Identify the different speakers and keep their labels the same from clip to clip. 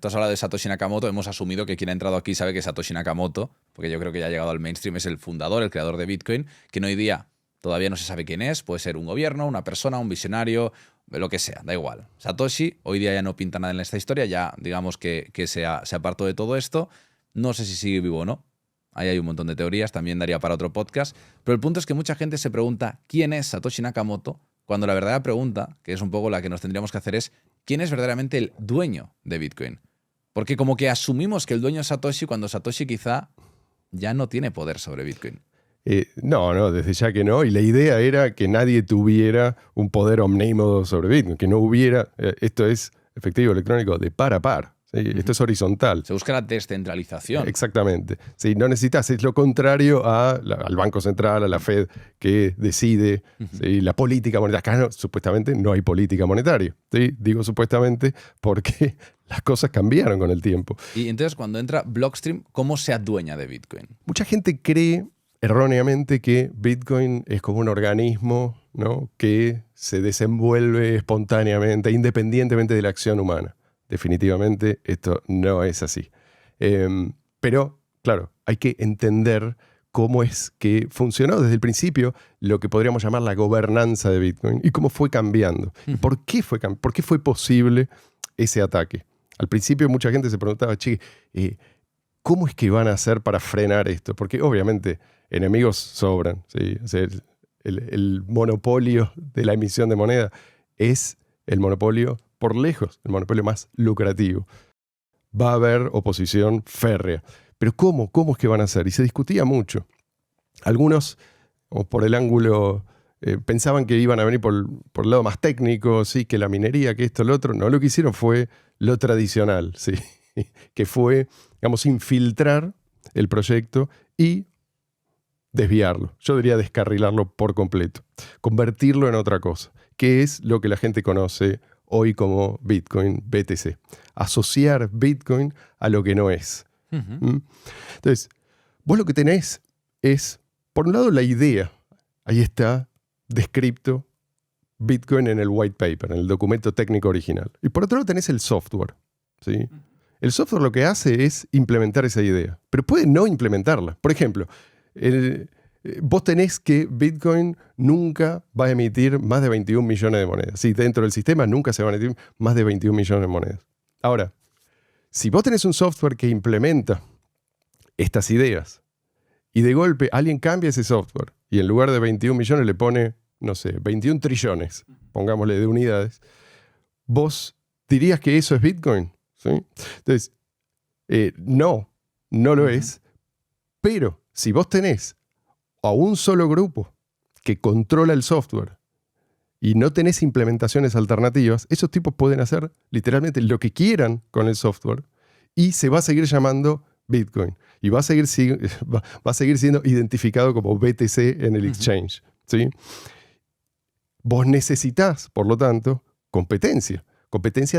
Speaker 1: tú has hablado de Satoshi Nakamoto, hemos asumido que quien ha entrado aquí sabe que Satoshi Nakamoto, porque yo creo que ya ha llegado al mainstream, es el fundador, el creador de Bitcoin, que hoy día todavía no se sabe quién es, puede ser un gobierno, una persona, un visionario, lo que sea, da igual. Satoshi hoy día ya no pinta nada en esta historia, ya digamos que se apartó de todo esto, no sé si sigue vivo o no. Ahí hay un montón de teorías, también daría para otro podcast. Pero el punto es que mucha gente se pregunta quién es Satoshi Nakamoto, cuando la verdadera pregunta, que es un poco la que nos tendríamos que hacer, es quién es verdaderamente el dueño de Bitcoin. Porque como que asumimos que el dueño es Satoshi cuando Satoshi quizá ya no tiene poder sobre Bitcoin.
Speaker 2: No, desde ya que no. Y la idea era que nadie tuviera un poder omnímodo sobre Bitcoin, que no hubiera, esto es efectivo electrónico de par a par. ¿Sí? Esto es horizontal.
Speaker 1: Se busca la descentralización.
Speaker 2: Exactamente. Sí, no necesitas, es lo contrario al Banco Central, a la Fed, que decide ¿sí? La política monetaria. Acá supuestamente no hay política monetaria. ¿Sí? Digo supuestamente porque las cosas cambiaron con el tiempo.
Speaker 1: Y entonces cuando entra Blockstream, ¿cómo se adueña de Bitcoin?
Speaker 2: Mucha gente cree erróneamente que Bitcoin es como un organismo, ¿no? Que se desenvuelve espontáneamente, independientemente de la acción humana. Definitivamente esto no es así. Pero, claro, hay que entender cómo es que funcionó desde el principio lo que podríamos llamar la gobernanza de Bitcoin y cómo fue cambiando. ¿Por qué fue posible ese ataque? Al principio mucha gente se preguntaba, ¿cómo es que van a hacer para frenar esto? Porque obviamente enemigos sobran. ¿Sí? O sea, el monopolio de la emisión de moneda es el monopolio por lejos, el monopolio más lucrativo. Va a haber oposición férrea. Pero ¿cómo es que van a hacer? Y se discutía mucho. Algunos, por el ángulo, pensaban que iban a venir por el lado más técnico, ¿sí? Que la minería, que esto, lo otro. No, lo que hicieron fue lo tradicional, ¿sí? Que fue, digamos, infiltrar el proyecto y desviarlo. Yo diría descarrilarlo por completo. Convertirlo en otra cosa, que es lo que la gente conoce hoy como Bitcoin, BTC. Asociar Bitcoin a lo que no es. Entonces, vos lo que tenés es, por un lado, la idea. Ahí está descrito Bitcoin en el white paper, en el documento técnico original. Y por otro lado tenés el software. ¿Sí? El software lo que hace es implementar esa idea, pero puede no implementarla. Por ejemplo, vos tenés que Bitcoin nunca va a emitir más de 21 millones de monedas. Sí, dentro del sistema nunca se van a emitir más de 21 millones de monedas. Ahora, si vos tenés un software que implementa estas ideas y de golpe alguien cambia ese software y en lugar de 21 millones le pone, no sé, 21 trillones, pongámosle, de unidades, ¿vos dirías que eso es Bitcoin? ¿Sí? Entonces, no lo es, pero si vos tenés a un solo grupo que controla el software y no tenés implementaciones alternativas, esos tipos pueden hacer literalmente lo que quieran con el software y se va a seguir llamando Bitcoin y va a seguir siendo identificado como BTC en el exchange. ¿Sí? Vos necesitás, por lo tanto, competencia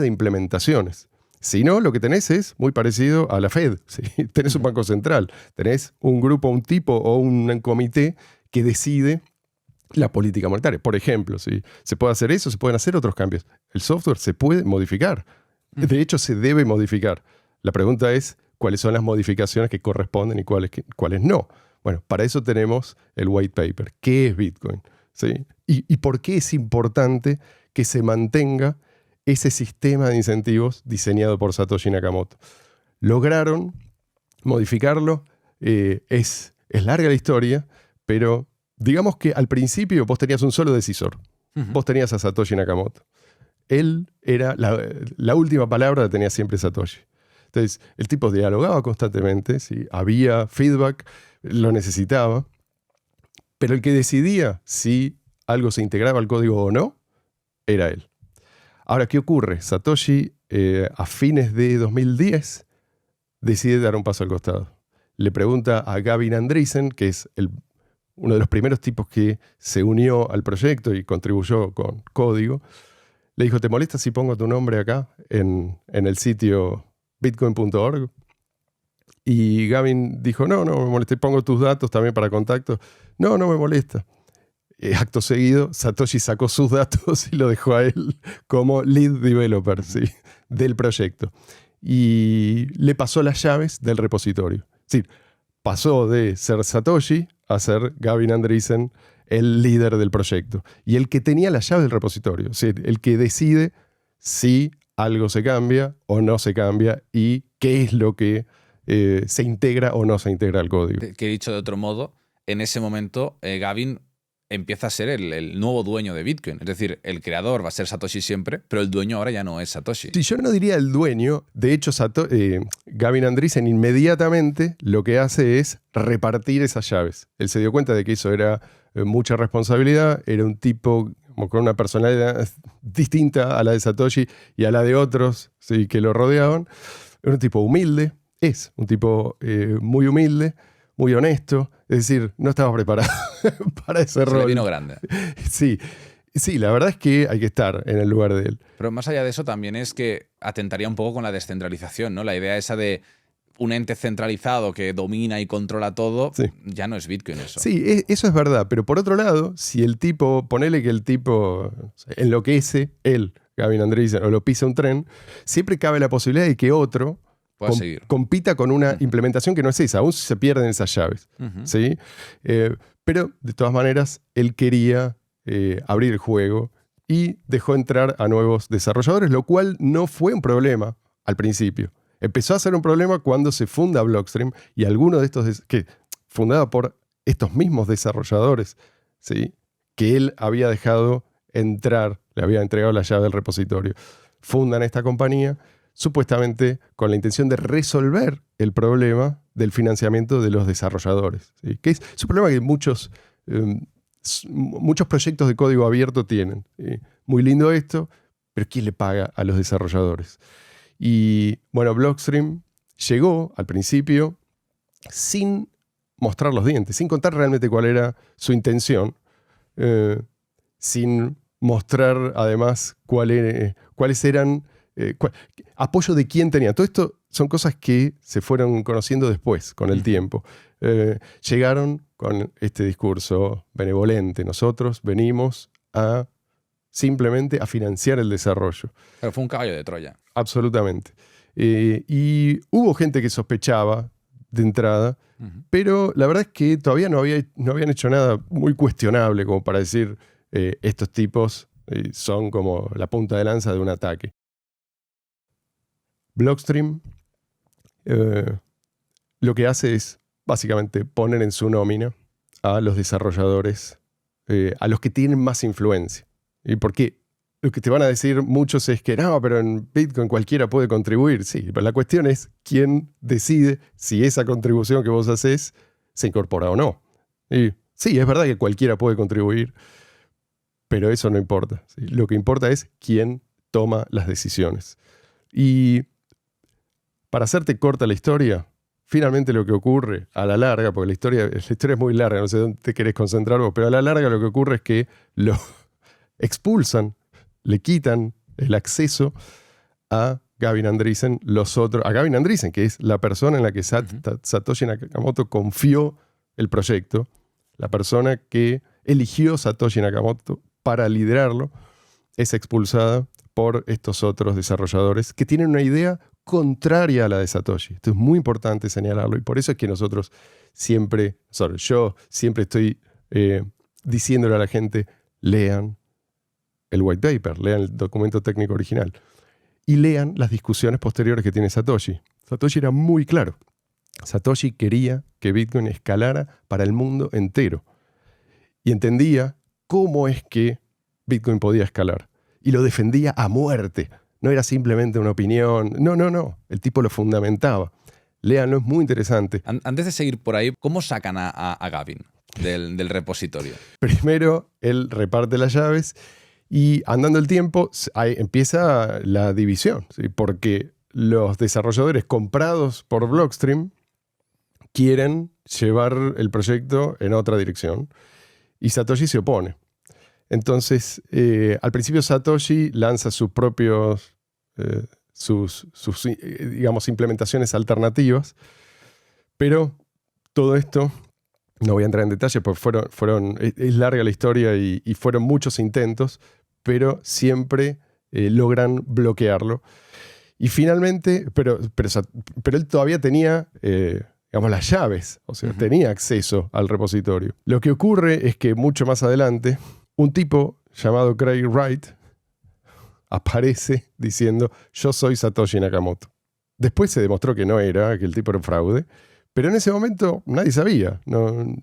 Speaker 2: de implementaciones. Si no, lo que tenés es muy parecido a la Fed. ¿Sí? Tenés un banco central, tenés un grupo, un tipo o un comité que decide la política monetaria. Por ejemplo, ¿sí? Se puede hacer eso, se pueden hacer otros cambios. El software se puede modificar. De hecho, se debe modificar. La pregunta es cuáles son las modificaciones que corresponden y cuáles no. Bueno, para eso tenemos el white paper. ¿Qué es Bitcoin? ¿Sí? ¿Y por qué es importante que se mantenga ese sistema de incentivos diseñado por Satoshi Nakamoto? Lograron modificarlo. Es larga la historia, pero digamos que al principio vos tenías un solo decisor. Vos tenías a Satoshi Nakamoto. Él era la última palabra la tenía siempre Satoshi. Entonces, el tipo dialogaba constantemente, ¿sí? Había feedback, lo necesitaba, pero el que decidía si algo se integraba al código o no, era él. Ahora, ¿qué ocurre? Satoshi, a fines de 2010, decide dar un paso al costado. Le pregunta a Gavin Andresen, que es uno de los primeros tipos que se unió al proyecto y contribuyó con código. Le dijo, ¿te molesta si pongo tu nombre acá en el sitio bitcoin.org? Y Gavin dijo, no me molesta, pongo tus datos también para contacto. No me molesta. Acto seguido, Satoshi sacó sus datos y lo dejó a él como lead developer, ¿sí? Del proyecto. y le pasó las llaves del repositorio. Es decir, pasó de ser Satoshi a ser Gavin Andresen, el líder del proyecto. Y el que tenía las llaves del repositorio. Es decir, el que decide si algo se cambia o no se cambia y qué es lo que se integra o no se integra al código.
Speaker 1: Que dicho de otro modo, en ese momento Gavin empieza a ser el nuevo dueño de Bitcoin. Es decir, el creador va a ser Satoshi siempre, pero el dueño ahora ya no es Satoshi.
Speaker 2: Sí, yo no diría el dueño. De hecho, Gavin Andresen inmediatamente lo que hace es repartir esas llaves. Él se dio cuenta de que eso era mucha responsabilidad, era un tipo como con una personalidad distinta a la de Satoshi y a la de otros, ¿sí?, que lo rodeaban. Era un tipo humilde, es un tipo muy humilde, muy honesto, es decir, no estaba preparado para ese rol.
Speaker 1: Le vino grande.
Speaker 2: Sí, la verdad es que hay que estar en el lugar de él.
Speaker 1: Pero más allá de eso también es que atentaría un poco con la descentralización, ¿no? La idea esa de un ente centralizado que domina y controla todo, sí, ya no es Bitcoin eso.
Speaker 2: Sí, eso es verdad, pero por otro lado, si el tipo, ponele que el tipo enloquece, él, Gavin Andresen, o lo pisa un tren, siempre cabe la posibilidad de que otro compita con una implementación que no es esa, aún se pierden esas llaves. ¿Sí? Pero, de todas maneras, él quería abrir el juego y dejó entrar a nuevos desarrolladores, lo cual no fue un problema al principio. Empezó a ser un problema cuando se funda Blockstream y alguno de estos, fundada por estos mismos desarrolladores, ¿sí?, que él había dejado entrar, le había entregado la llave del repositorio, fundan esta compañía supuestamente con la intención de resolver el problema del financiamiento de los desarrolladores, ¿sí?, que es un problema que muchos proyectos de código abierto tienen, ¿sí? Muy lindo esto, pero ¿quién le paga a los desarrolladores? Y bueno, Blockstream llegó al principio sin mostrar los dientes, sin contar realmente cuál era su intención, sin mostrar además cuáles eran, apoyo de quién tenía. Todo esto son cosas que se fueron conociendo después, con el tiempo. Llegaron con este discurso benevolente. Nosotros venimos simplemente a financiar el desarrollo.
Speaker 1: Pero fue un caballo de Troya.
Speaker 2: Absolutamente. Y hubo gente que sospechaba de entrada, pero la verdad es que todavía no habían hecho nada muy cuestionable como para decir estos tipos son como la punta de lanza de un ataque. Blockstream lo que hace es básicamente poner en su nómina a los desarrolladores, a los que tienen más influencia. ¿Y por qué? Lo que te van a decir muchos es que no, pero en Bitcoin cualquiera puede contribuir. Sí, pero la cuestión es quién decide si esa contribución que vos haces se incorpora o no. Y sí, es verdad que cualquiera puede contribuir, pero eso no importa, ¿sí? Lo que importa es quién toma las decisiones. Y para hacerte corta la historia, finalmente lo que ocurre a la larga, porque la historia es muy larga, no sé dónde te querés concentrar vos, pero a la larga lo que ocurre es que lo expulsan, le quitan el acceso a Gavin Andresen, a Gavin Andresen, que es la persona en la que Satoshi Nakamoto confió el proyecto, la persona que eligió Satoshi Nakamoto para liderarlo, es expulsada por estos otros desarrolladores que tienen una idea contraria a la de Satoshi. Esto es muy importante señalarlo y por eso es que yo siempre estoy diciéndole a la gente, lean el white paper, lean el documento técnico original y lean las discusiones posteriores que tiene Satoshi. Satoshi era muy claro. Satoshi quería que Bitcoin escalara para el mundo entero y entendía cómo es que Bitcoin podía escalar y lo defendía a muerte. No era simplemente una opinión. No. El tipo lo fundamentaba. Léanlo, es muy interesante.
Speaker 1: Antes de seguir por ahí, ¿cómo sacan a Gavin del repositorio?
Speaker 2: Primero, él reparte las llaves y andando el tiempo empieza la división, ¿sí? Porque los desarrolladores comprados por Blockstream quieren llevar el proyecto en otra dirección y Satoshi se opone. Entonces, al principio Satoshi lanza sus propios, digamos, implementaciones alternativas, pero todo esto, no voy a entrar en detalle porque es larga la historia y fueron muchos intentos, pero siempre logran bloquearlo. Y finalmente, pero él todavía tenía, digamos, las llaves, o sea, tenía acceso al repositorio. Lo que ocurre es que mucho más adelante, un tipo llamado Craig Wright aparece diciendo: yo soy Satoshi Nakamoto. Después se demostró que no era, que el tipo era un fraude, pero en ese momento nadie sabía.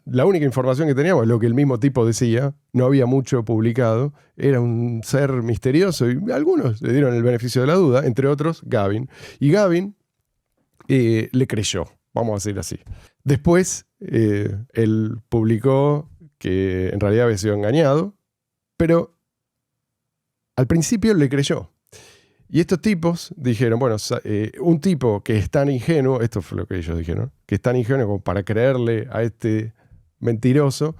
Speaker 2: La única información que teníamos es lo que el mismo tipo decía, no había mucho publicado, era un ser misterioso y algunos le dieron el beneficio de la duda, entre otros Gavin. Y Gavin le creyó, vamos a decir así. Después él publicó que en realidad había sido engañado, pero al principio le creyó. Y estos tipos dijeron, bueno, un tipo que es tan ingenuo, esto fue lo que ellos dijeron, que es tan ingenuo como para creerle a este mentiroso,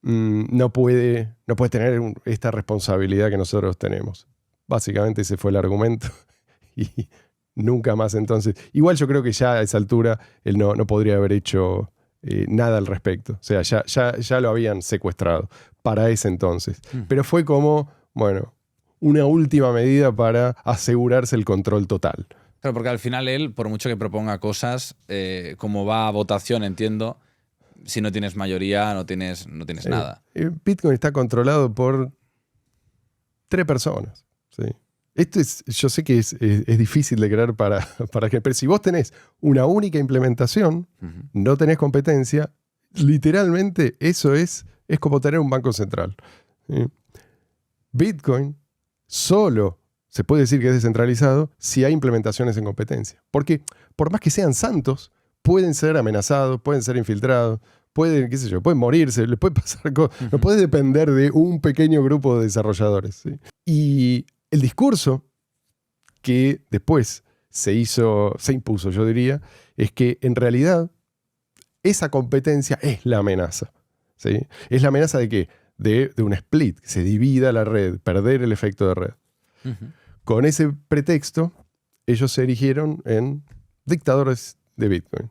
Speaker 2: no puede tener esta responsabilidad que nosotros tenemos. Básicamente ese fue el argumento. Y nunca más entonces. Igual yo creo que ya a esa altura él no podría haber hecho nada al respecto. O sea, ya lo habían secuestrado para ese entonces. Pero fue como, bueno, una última medida para asegurarse el control total.
Speaker 1: Claro, porque al final él, por mucho que proponga cosas, como va a votación, entiendo, si no tienes mayoría, no tienes nada.
Speaker 2: Bitcoin está controlado por 3 personas. ¿Sí? Yo sé que es difícil de creer pero si vos tenés una única implementación, no tenés competencia, literalmente eso es como tener un banco central. ¿Sí? Bitcoin solo se puede decir que es descentralizado si hay implementaciones en competencia. Porque por más que sean santos, pueden ser amenazados, pueden ser infiltrados, pueden morirse, les puede pasar cosas. No puede depender de un pequeño grupo de desarrolladores. ¿Sí? Y el discurso que después se impuso, yo diría, es que en realidad esa competencia es la amenaza. ¿Sí? Es la amenaza de que de un split, que se divida la red, perder el efecto de red. Con ese pretexto, ellos se erigieron en dictadores de Bitcoin.